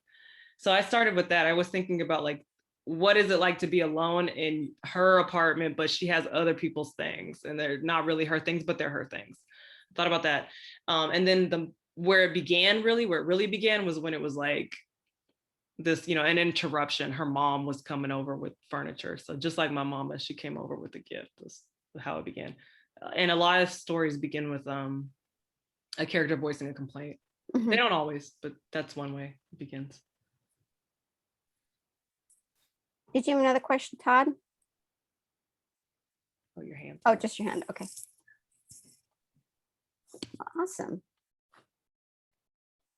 So I started with that. I was thinking about like, what is it like to be alone in her apartment, but she has other people's things and they're not really her things, but they're her things. I thought about that. And then where it really began was when it was like, this, an interruption. Her mom was coming over with furniture. So just like my mama, she came over with a gift. Was how it began. And a lot of stories begin with a character voicing a complaint. Mhm. They don't always, but that's one way it begins. Did you have another question, Todd? Oh, your hand. Oh, just your hand. Okay. Awesome.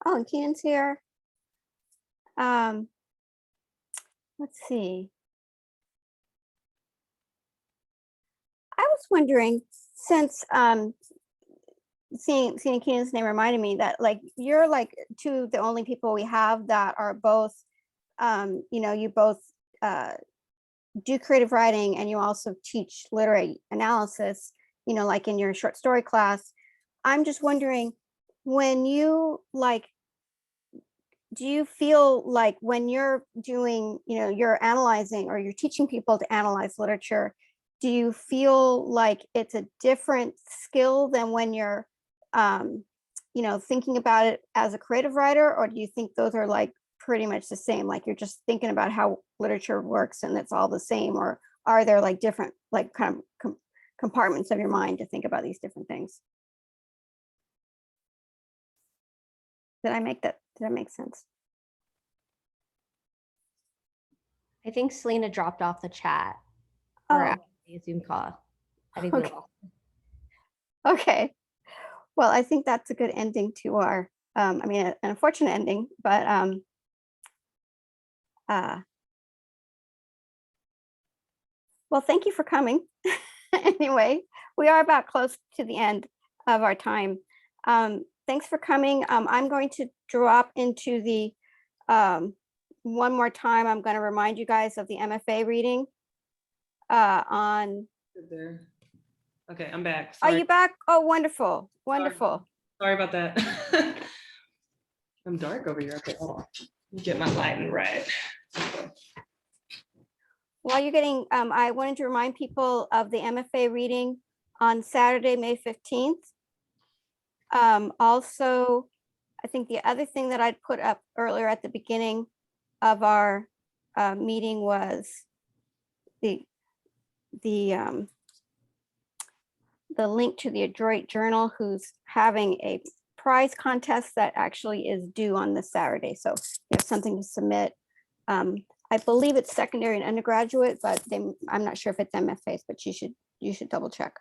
Oh, and Keenan's here. Let's see. I was wondering, since seeing Keenan's name reminded me that like you're like two of the only people we have that are both you both do creative writing and you also teach literary analysis, like in your short story class. I'm just wondering, when you like, do you feel like when you're doing, you're analyzing or you're teaching people to analyze literature, do you feel like it's a different skill than when you're, thinking about it as a creative writer? Or do you think those are like pretty much the same? Like you're just thinking about how literature works and it's all the same? Or are there like different, like kind of compartments of your mind to think about these different things? Did that make sense? I think Selena dropped off the chat or Oh, a Zoom call. I think we okay. lost. Okay. Well, I think that's a good ending to our, an unfortunate ending, but well, thank you for coming. Anyway, we are about close to the end of our time. Thanks for coming. I'm going to drop into the, one more time, I'm going to remind you guys of the MFA reading on. There. Okay, I'm back. Are Sorry. you back? Oh, wonderful. Wonderful. Sorry about that. I'm dark over here. Okay, hold on. Get my lighting right. While you're getting, I wanted to remind people of the MFA reading on Saturday, May 15th. Also, I think the other thing that I'd put up earlier at the beginning of our meeting was the link to the Adroit Journal, who's having a prize contest that actually is due on this Saturday. So you have something to submit. I believe it's secondary and undergraduate, but I'm not sure if it's MFAs, but you should double check.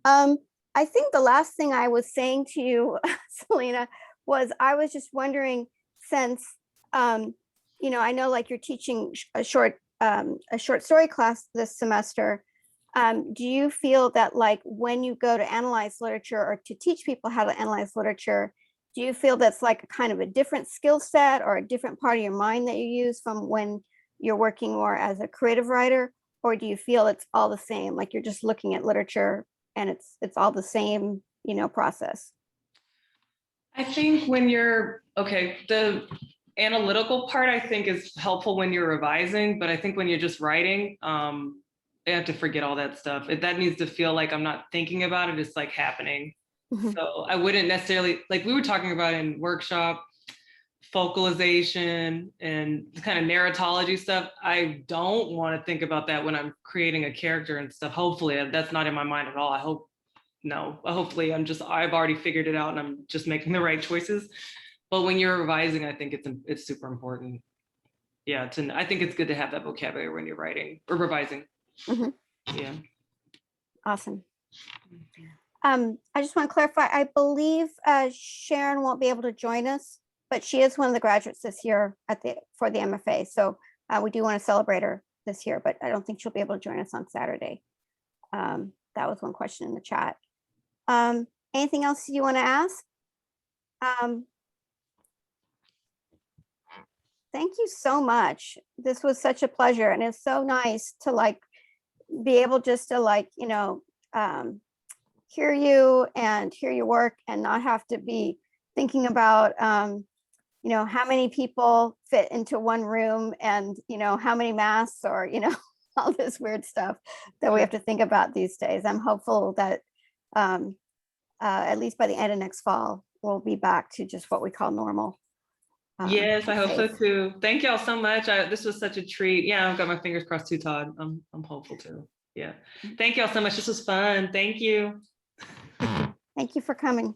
I think the last thing I was saying to you, Selena, was I was just wondering, since I know like you're teaching a short story class this semester. Do you feel that like when you go to analyze literature or to teach people how to analyze literature, do you feel that's like a kind of a different skill set or a different part of your mind that you use from when you're working more as a creative writer? Or do you feel it's all the same, like you're just looking at literature and it's all the same, process? I think when you're, okay, the analytical part I think is helpful when you're revising, but I think when you're just writing, I have to forget all that stuff. That needs to feel like I'm not thinking about it, it's like happening. Mhm. So I wouldn't necessarily, like we were talking about in workshop, focalization and kind of narratology stuff. I don't want to think about that when I'm creating a character and stuff. Hopefully that's not in my mind at all. Hopefully I've already figured it out and I'm just making the right choices. But when you're revising, I think it's super important. Yeah, I think it's good to have that vocabulary when you're writing or revising. Mhm. Yeah. Awesome. I just want to clarify, I believe Sharon won't be able to join us, but she is one of the graduates this year for the MFA. So we do want to celebrate her this year, but I don't think she'll be able to join us on Saturday. That was one question in the chat. Anything else you want to ask? Thank you so much. This was such a pleasure, and it's so nice to like be able just to like, hear you and hear your work and not have to be thinking about, how many people fit into one room and, how many masks or, all this weird stuff that we have to think about these days. I'm hopeful that at least by the end of next fall, we'll be back to just what we call normal. Yes, I hope so pace. too. Thank y'all so much. This was such a treat. Yeah, I've got my fingers crossed too, Todd. I'm hopeful too. Yeah. Thank y'all so much. This was fun. Thank you. Thank you for coming.